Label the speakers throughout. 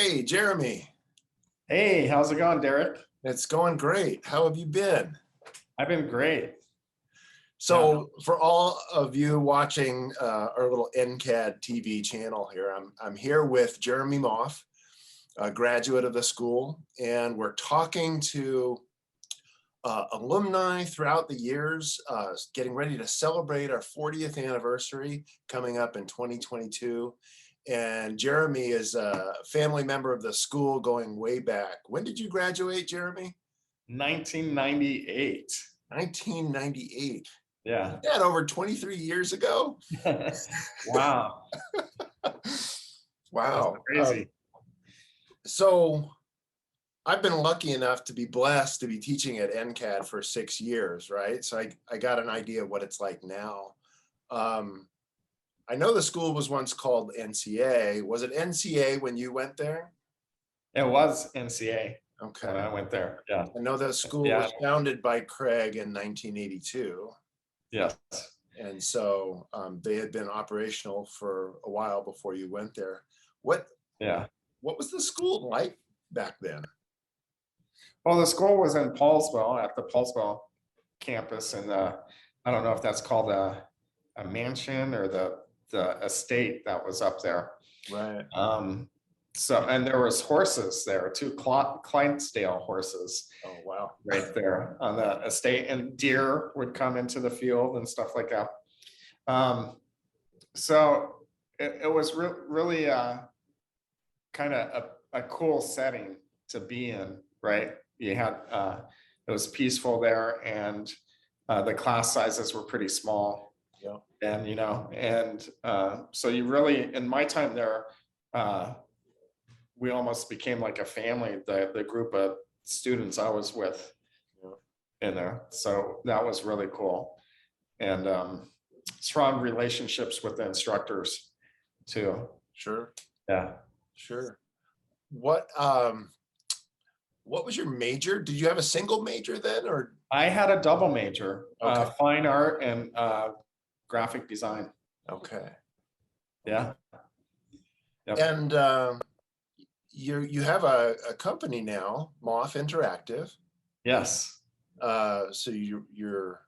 Speaker 1: Hey, Jeremy.
Speaker 2: Hey, how's it going, Derek?
Speaker 1: It's going great. How have you been?
Speaker 2: I've been great. Yeah.
Speaker 1: So, for all of you watching our little NCAD TV channel here, I'm here with Jeremy Moff, a graduate of the school, and we're talking to alumni throughout the years, getting ready to celebrate our 40th anniversary coming up in 2022. And Jeremy is a family member of the school going way back. When did you graduate, Jeremy?
Speaker 2: 1998.
Speaker 1: 1998.
Speaker 2: Yeah.
Speaker 1: Yeah, over 23 years ago.
Speaker 2: Wow.
Speaker 1: Wow.
Speaker 2: That's crazy.
Speaker 1: So I've been lucky enough to be blessed to be teaching at NCAD for 6 years, right? So I got an idea of what it's like now. I know the school was once called NCA. Was it NCA when you went there?
Speaker 2: It was NCA when
Speaker 1: Okay.
Speaker 2: I went there. Yeah.
Speaker 1: I know the school
Speaker 2: Yeah.
Speaker 1: was founded by Craig in 1982.
Speaker 2: Yes.
Speaker 1: And so they had been operational for a while before you went there. What was the school like back then?
Speaker 2: Well, the school was in Poulsbo at the Poulsbo campus, and I don't know if that's called a mansion or the estate that was up there.
Speaker 1: Right.
Speaker 2: So, and there was horses there, two Clydesdale horses.
Speaker 1: Oh, wow.
Speaker 2: Right there on the estate, and deer would come into the field and stuff like that. So it was really kind of a cool setting to be in, right? You had, it was peaceful there, and the class sizes were pretty small.
Speaker 1: Yeah.
Speaker 2: And, so you really, in my time there, we almost became like a family, the group of students I was with in there. So that was really cool. And strong relationships with the instructors too.
Speaker 1: Sure.
Speaker 2: Yeah.
Speaker 1: Sure. What was your major? Did you have a single major then, or?
Speaker 2: I had a double major,
Speaker 1: Okay.
Speaker 2: fine art and graphic design.
Speaker 1: Okay.
Speaker 2: Yeah. Yep.
Speaker 1: And you have a company now, Moff Interactive.
Speaker 2: Yes.
Speaker 1: So you're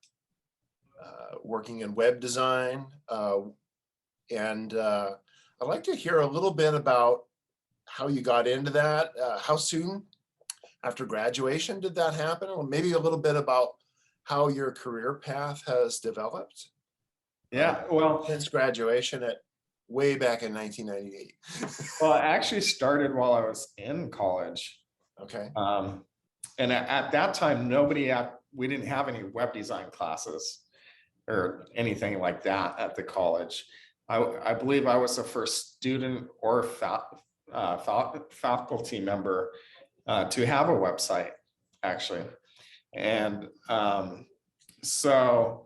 Speaker 1: working in web design, and I'd like to hear a little bit about how you got into that. How soon after graduation did that happen? Or maybe a little bit about how your career path has developed.
Speaker 2: Yeah. Well,
Speaker 1: since graduation at way back in 1998.
Speaker 2: well, I actually started while I was in college.
Speaker 1: Okay.
Speaker 2: And at that time, we didn't have any web design classes or anything like that at the college. I believe I was the first student or faculty member to have a website, actually. And so,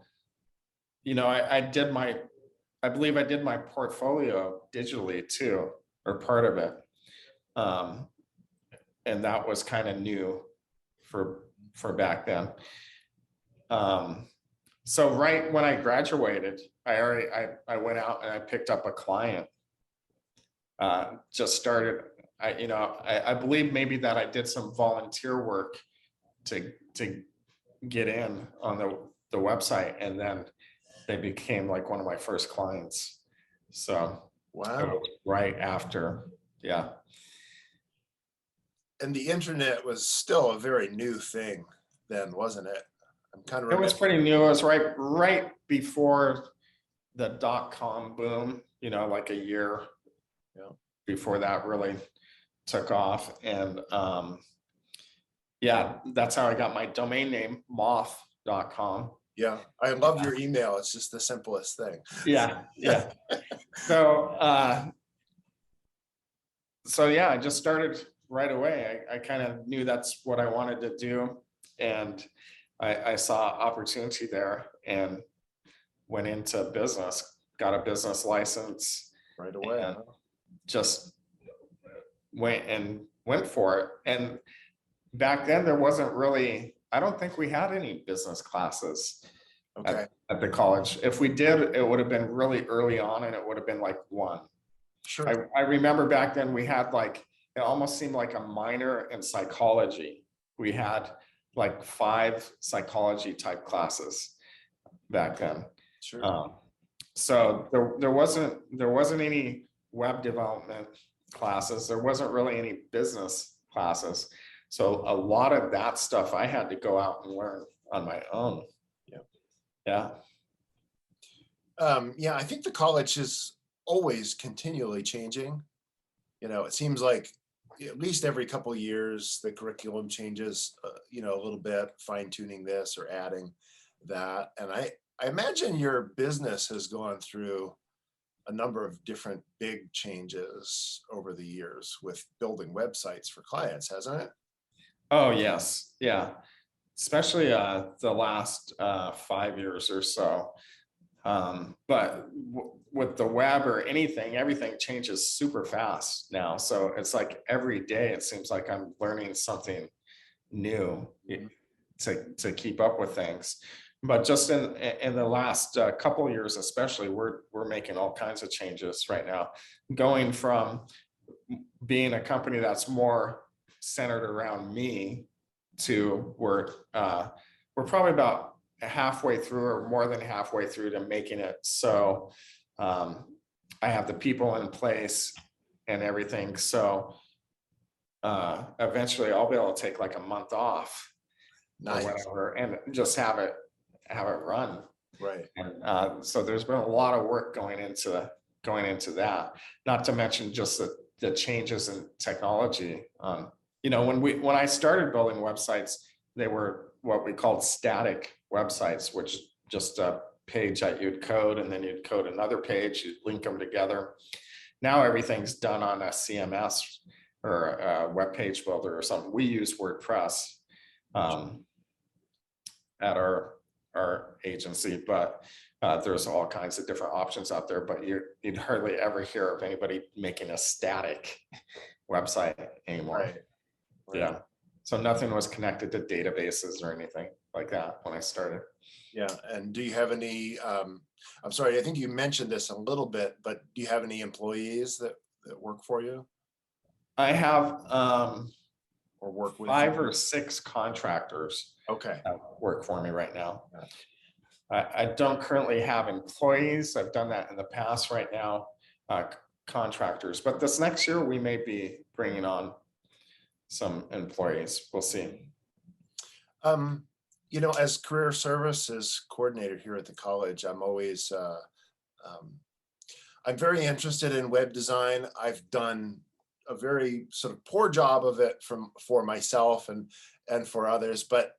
Speaker 2: I believe I did my portfolio digitally too, or part of it. And that was kind of new for back then. So right when I graduated, I went out and I picked up a client. Just started. I believe maybe that I did some volunteer work to get in on the website, and then they became like one of my first clients. So
Speaker 1: wow,
Speaker 2: right after, yeah.
Speaker 1: And the internet was still a very new thing then, wasn't it? I'm kind of.
Speaker 2: It was pretty new. It was right before the .com boom. Like a year before that really took off, and yeah, that's how I got my domain name, moff.com.
Speaker 1: Yeah, I love your email. It's just the simplest thing.
Speaker 2: Yeah. So yeah, I just started right away. I kind of knew that's what I wanted to do, and I saw opportunity there and went into business, got a business license
Speaker 1: right away.
Speaker 2: And just went for it. And back then there wasn't really, I don't think we had any business classes at the college. If we did, it would have been really early on, and it would have been like one.
Speaker 1: Sure.
Speaker 2: I remember back then we had like it almost seemed like a minor in psychology. We had like 5 psychology type classes back then.
Speaker 1: Sure.
Speaker 2: So there wasn't any web development classes. There wasn't really any business classes. So a lot of that stuff I had to go out and learn on my own. Yeah.
Speaker 1: Yeah, I think the college is always continually changing. It seems like at least every couple of years, the curriculum changes, a little bit, fine tuning this or adding that. And I imagine your business has gone through a number of different big changes over the years with building websites for clients, hasn't it?
Speaker 2: Oh, yes. Yeah. Especially the last 5 years or so. But with the web or anything, everything changes super fast now. So it's like every day it seems like I'm learning something new to keep up with things. But just in the last couple of years, especially, we're making all kinds of changes right now, going from being a company that's more centered around me to we're probably about halfway through or more than halfway through to making it so I have the people in place and everything. So eventually I'll be able to take like a month off
Speaker 1: Nice.
Speaker 2: or whatever and just have it run.
Speaker 1: Right.
Speaker 2: And so there's been a lot of work going into that, not to mention just the changes in technology. When I started building websites, they were what we called static websites, which just a page that you'd code and then you'd code another page, you'd link them together. Now everything's done on a CMS or a web page builder or something. We use WordPress at our agency, but there's all kinds of different options out there, but you'd hardly ever hear of anybody making a static website anymore.
Speaker 1: Right.
Speaker 2: Yeah. So nothing was connected to databases or anything like that when I started.
Speaker 1: Yeah. And do you have any, I'm sorry, I think you mentioned this a little bit, but do you have any employees that work for you
Speaker 2: I have
Speaker 1: or work with
Speaker 2: 5
Speaker 1: you?
Speaker 2: or 6 contractors
Speaker 1: Okay.
Speaker 2: that work for me right now. I don't currently have employees. I've done that in the past. Right now, contractors. But this next year, we may be bringing on some employees. We'll see.
Speaker 1: As career services coordinator here at the college, I'm always, I'm very interested in web design. I've done a very sort of poor job of it for myself and for others, but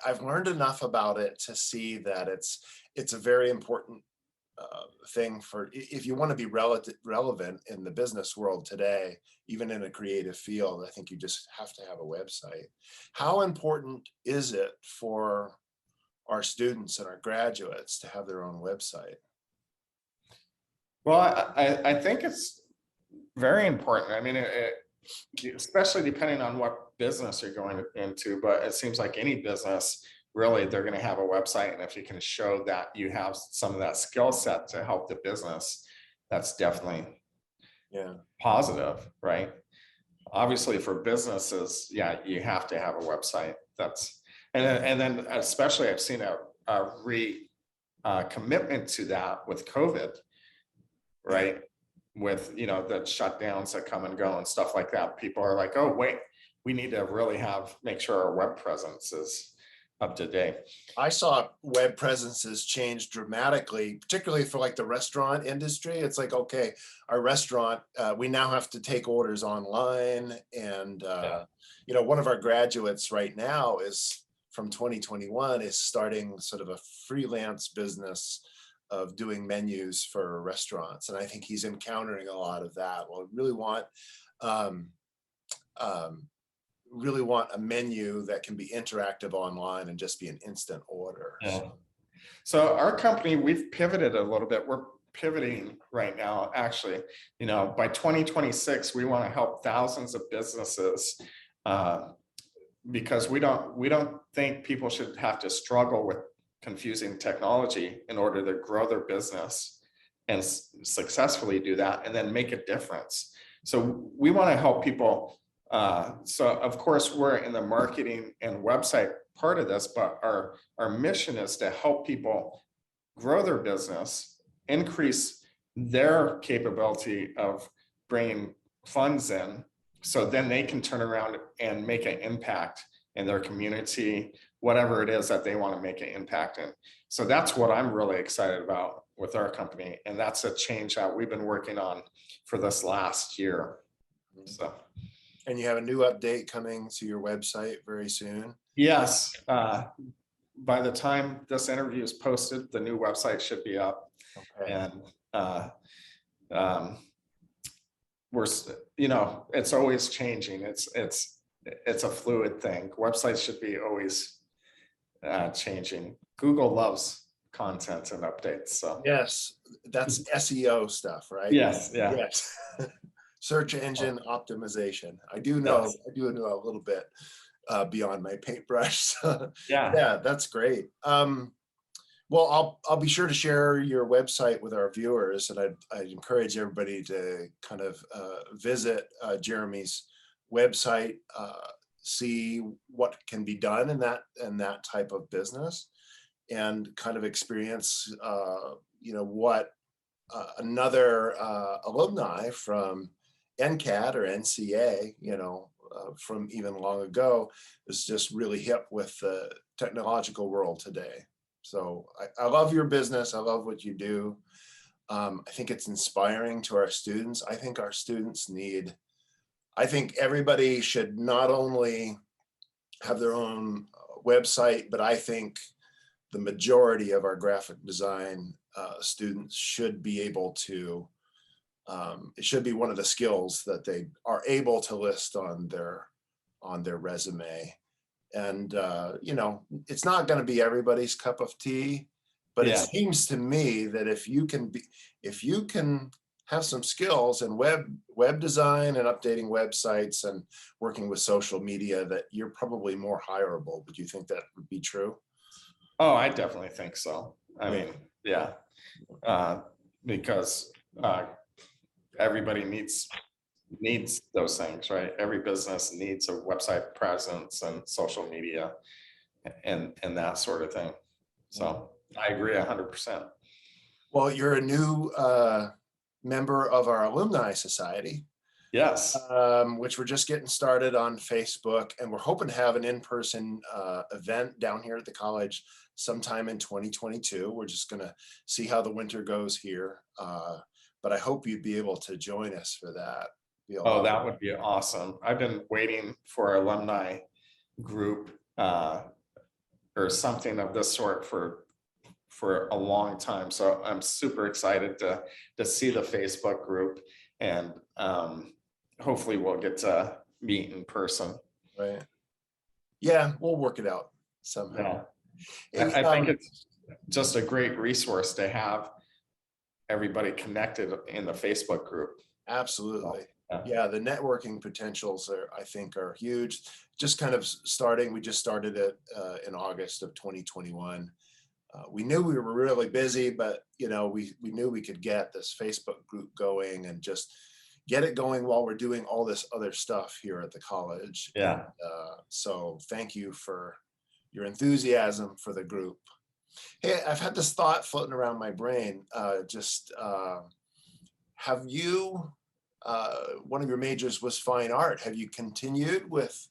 Speaker 1: I've learned enough about it to see that it's a very important thing for if you want to be relevant in the business world today, even in a creative field. I think you just have to have a website. How important is it for our students and our graduates to have their own website?
Speaker 2: Well, I think it's very important. I mean, especially depending on what business you're going into, but it seems like any business, really, they're going to have a website. And if you can show that you have some of that skill set to help the business, that's definitely positive, right? Obviously for businesses, yeah, you have to have a website. And then especially I've seen a commitment to that with COVID, right? With, the shutdowns that come and go and stuff like that. People are like, oh, wait, we need to really make sure our web presence is up to date.
Speaker 1: I saw web presences change dramatically, particularly for like the restaurant industry. It's like, okay, our restaurant, we now have to take orders online. And, one of our graduates right now is from 2021 is starting sort of a freelance business of doing menus for restaurants. And I think he's encountering a lot of that. Well, really want a menu that can be interactive online and just be an instant order.
Speaker 2: Yeah. So our company, we've pivoted a little bit. We're pivoting right now, actually. By 2026, we want to help thousands of businesses because we don't think people should have to struggle with confusing technology in order to grow their business and successfully do that and then make a difference. So we want to help people So of course, we're in the marketing and website part of this, but our mission is to help people grow their business, increase their capability of bringing funds in, so then they can turn around and make an impact in their community, whatever it is that they want to make an impact in. So that's what I'm really excited about with our company. And that's a change that we've been working on for this last year. So.
Speaker 1: And you have a new update coming to your website very soon.
Speaker 2: Yes. By the time this interview is posted, the new website should be up.
Speaker 1: Okay.
Speaker 2: And we're, you know, it's always changing. It's a fluid thing. Websites should be always changing. Google loves content and updates. So
Speaker 1: Yes, that's SEO stuff, right?
Speaker 2: yes, yeah.
Speaker 1: Yes. Search engine optimization. I do know
Speaker 2: Yes.
Speaker 1: a little bit beyond my paintbrush. So,
Speaker 2: Yeah.
Speaker 1: yeah, that's great. Well, I'll be sure to share your website with our viewers, and I'd encourage everybody to kind of visit Jeremy's website, see what can be done in that type of business, and kind of experience, you know, what another alumni from NCAD or NCA, you know, from even long ago, is just really hip with the technological world today. So I love your business. I love what you do. I think it's inspiring to our students. I think our students I think everybody should not only have their own website, but I think the majority of our graphic design students should be able to, it should be one of the skills that they are able to list on their resume. And, you know, it's not going to be everybody's cup of tea, but it seems to me that if you can have some skills in web design and updating websites and working with social media, that you're probably more hireable. Would you think that would be true?
Speaker 2: Oh, I definitely think so. I mean, yeah, because everybody needs those things, right? Every business needs a website presence and social media and that sort of thing. So I agree 100%.
Speaker 1: Well, you're a new member of our Alumni Society.
Speaker 2: Yes.
Speaker 1: Which we're just getting started on Facebook, and we're hoping to have an in-person event down here at the college sometime in 2022. We're just going to see how the winter goes here. But I hope you'd be able to join us for that.
Speaker 2: Oh, that would be awesome. I've been waiting for our alumni group or something of this sort for a long time. So I'm super excited to see the Facebook group, and hopefully we'll get to meet in person.
Speaker 1: Right. Yeah, we'll work it out somehow.
Speaker 2: Yeah. I think it's just a great resource to have everybody connected in the Facebook group.
Speaker 1: Absolutely. Yeah, the networking potentials I think are huge. Just kind of starting, we just started it in August of 2021. We knew we were really busy, but you know, we knew we could get this Facebook group going and just get it going while we're doing all this other stuff here at the college.
Speaker 2: Yeah.
Speaker 1: And, so thank you for your enthusiasm for the group. Hey, I've had this thought floating around my brain. Have you, one of your majors was fine art. Have you continued with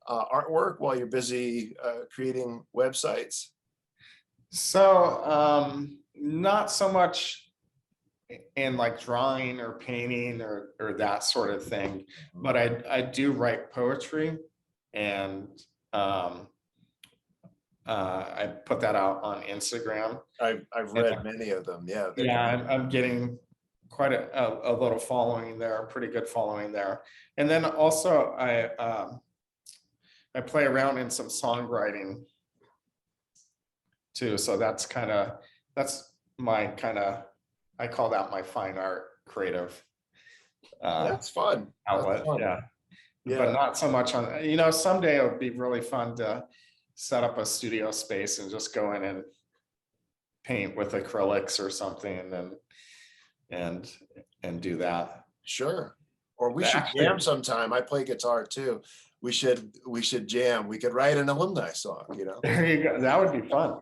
Speaker 1: artwork while you're busy creating websites?
Speaker 2: So not so much in like drawing or painting or that sort of thing, but I do write poetry, and I put that out on Instagram.
Speaker 1: I've read many of them. Yeah.
Speaker 2: Yeah, I'm getting quite a little following there, a pretty good following there. And then also I play around in some songwriting too. So that's my kind of, I call that my fine art creative
Speaker 1: that's fun.
Speaker 2: outlet.
Speaker 1: That's fun.
Speaker 2: Yeah. But not so much on, you know, someday it would be really fun to set up a studio space and just go in and paint with acrylics or something and do that.
Speaker 1: Sure. Or we should
Speaker 2: Actually,
Speaker 1: jam sometime. I play guitar too. We should jam. We could write an alumni song, you know?
Speaker 2: there you go. That would be fun.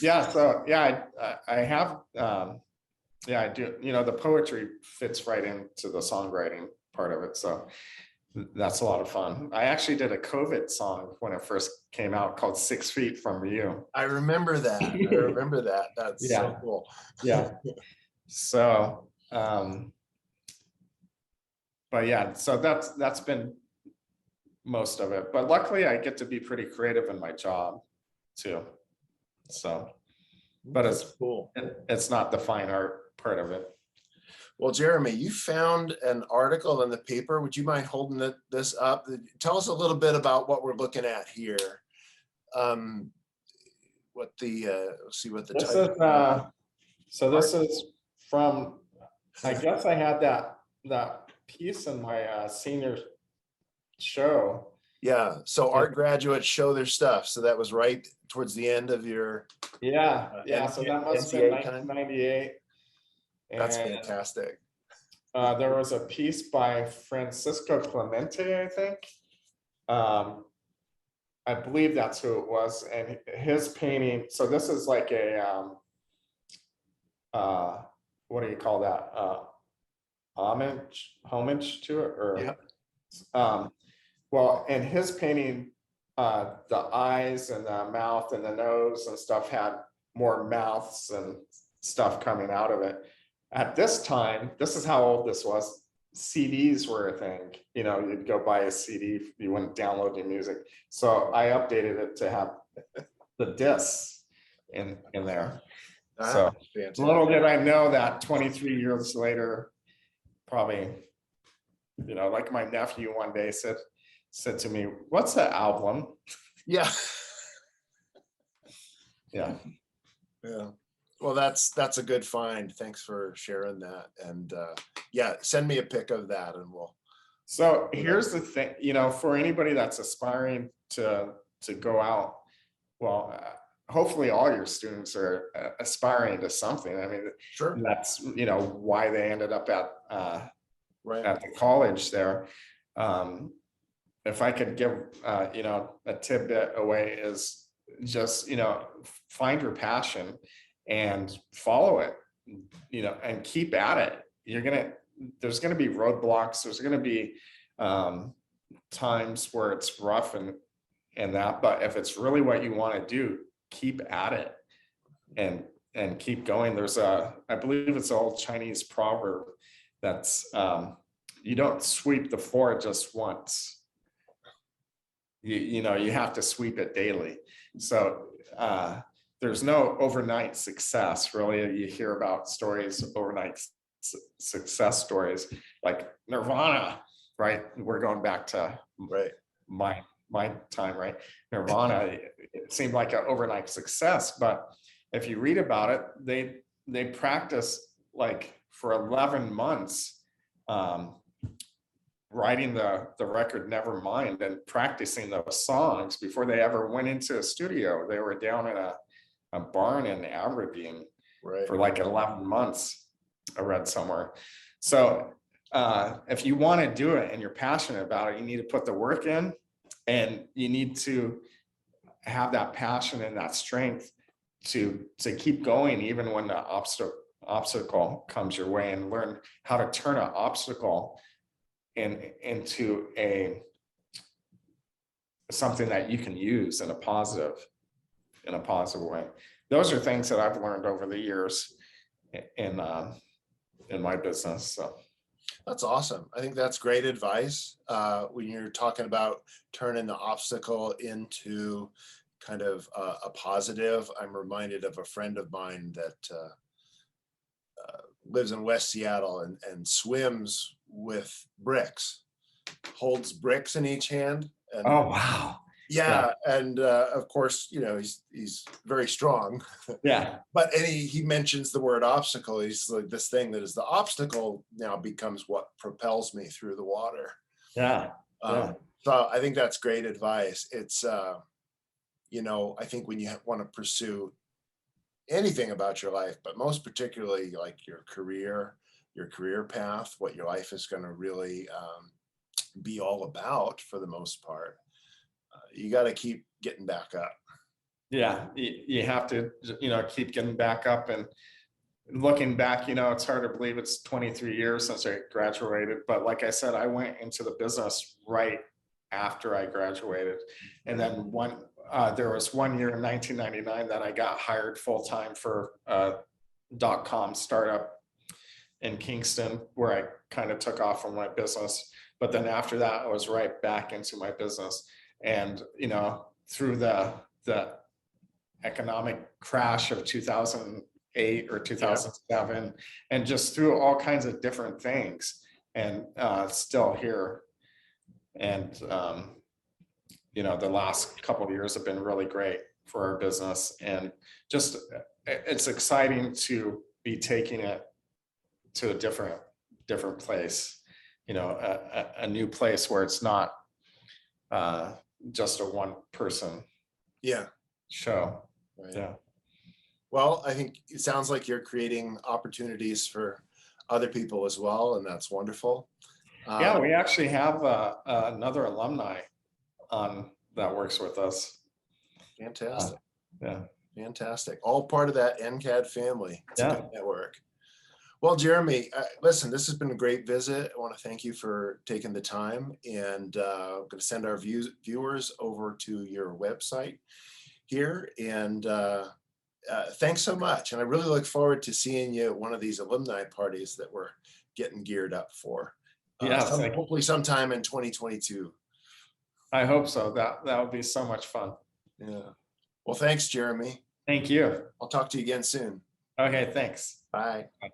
Speaker 2: Yeah. So yeah, I have. Yeah, I do. You know, the poetry fits right into the songwriting part of it. So that's a lot of fun. I actually did a COVID song when it first came out called 6 Feet from You.
Speaker 1: I remember that. I remember that. That's so
Speaker 2: Yeah.
Speaker 1: cool.
Speaker 2: Yeah. So, but yeah, so that's been most of it. But luckily I get to be pretty creative in my job too. So, but
Speaker 1: That's cool.
Speaker 2: it's not the fine art part of it.
Speaker 1: Well, Jeremy, you found an article in the paper. Would you mind holding this up? Tell us a little bit about what we're looking at here. What the let's see what the
Speaker 2: This
Speaker 1: title.
Speaker 2: is so this is from, I guess I had that piece in my senior show.
Speaker 1: Yeah. So art graduates show their stuff. So that was right towards the end of your
Speaker 2: Yeah. So that must have been
Speaker 1: NCA time?
Speaker 2: 1998.
Speaker 1: That's
Speaker 2: And
Speaker 1: fantastic.
Speaker 2: there was a piece by Francisco Clemente, I think. I believe that's who it was, and his painting. So this is like a what do you call that? Homage to it, or
Speaker 1: Yeah.
Speaker 2: well, in his painting, the eyes and the mouth and the nose and stuff had more mouths and stuff coming out of it. At this time, this is how old this was. CDs were a thing. You know, you'd go buy a CD, you wouldn't download your music. So I updated it to have the discs in there. So little did I know that 23 years later, probably, you know, like my nephew one day said to me, "What's the album?"
Speaker 1: Yeah.
Speaker 2: Yeah.
Speaker 1: Yeah. Well, that's a good find. Thanks for sharing that. And yeah, send me a pic of that and we'll.
Speaker 2: So here's the thing, you know, for anybody that's aspiring to go out, well, hopefully all your students are aspiring to something. I mean,
Speaker 1: Sure.
Speaker 2: that's, you know, why they ended up at
Speaker 1: Right.
Speaker 2: at the college there. If I could give, you know, a tidbit away is just, you know, find your passion and follow it, you know, and keep at it. There's gonna be roadblocks. There's gonna be times where it's rough and that, but if it's really what you want to do, keep at it and keep going. There's I believe it's an old Chinese proverb that's you don't sweep the floor just once. You know, you have to sweep it daily. So there's no overnight success. Really, you hear about stories, overnight success stories like Nirvana, right? We're going back to
Speaker 1: Right.
Speaker 2: my time, right? Nirvana, it seemed like an overnight success, but if you read about it, they practiced like for 11 months writing the record Nevermind and practicing those songs before they ever went into a studio. They were down in a barn in Aberdeen for like 11 months, I read somewhere. So if you want to do it and you're passionate about it, you need to put the work in, and you need to have that passion and that strength to keep going even when the obstacle comes your way, and learn how to turn an obstacle into something that you can use in a positive way. Those are things that I've learned over the years in my business. So
Speaker 1: that's awesome. I think that's great advice. When you're talking about turning the obstacle into kind of a positive, I'm reminded of a friend of mine that lives in West Seattle and swims with bricks, holds bricks in each hand. And
Speaker 2: oh wow.
Speaker 1: yeah. And of course, you know, he's very strong.
Speaker 2: Yeah.
Speaker 1: But he mentions the word obstacle. He's like, this thing that is the obstacle now becomes what propels me through the water.
Speaker 2: Yeah.
Speaker 1: So I think that's great advice. It's you know, I think when you want to pursue anything about your life, but most particularly like your career, your career path, what your life is going to really be all about for the most part. You got to keep getting back up.
Speaker 2: Yeah, you have to, keep getting back up. And looking back, it's hard to believe it's 23 years since I graduated. But like I said, I went into the business right after I graduated. And then there was 1 year in 1999 that I got hired full-time for a .com startup in Kingston, where I kind of took off from my business. But then after that, I was right back into my business. And, through the economic crash of 2008 or 2007, and just through all kinds of different things, and still here. And, the last couple of years have been really great for our business, and just, it's exciting to be taking it to a different place, a new place where it's not just a one person show.
Speaker 1: Right.
Speaker 2: Yeah.
Speaker 1: Well, I think it sounds like you're creating opportunities for other people as well, and that's wonderful.
Speaker 2: Yeah, we actually have another alumni that works with us.
Speaker 1: Fantastic.
Speaker 2: Yeah.
Speaker 1: Fantastic. All part of that NCAD family. It's a
Speaker 2: Yeah.
Speaker 1: good network. Well, Jeremy, listen, this has been a great visit. I want to thank you for taking the time, and I'm going to send our viewers over to your website here. And thanks so much. And I really look forward to seeing you at one of these alumni parties that we're getting geared up for. Hopefully sometime in 2022.
Speaker 2: I hope so. That would be so much fun.
Speaker 1: Yeah. Well, thanks, Jeremy.
Speaker 2: Thank you.
Speaker 1: I'll talk to you again soon.
Speaker 2: Okay, thanks.
Speaker 1: Bye.
Speaker 2: Bye.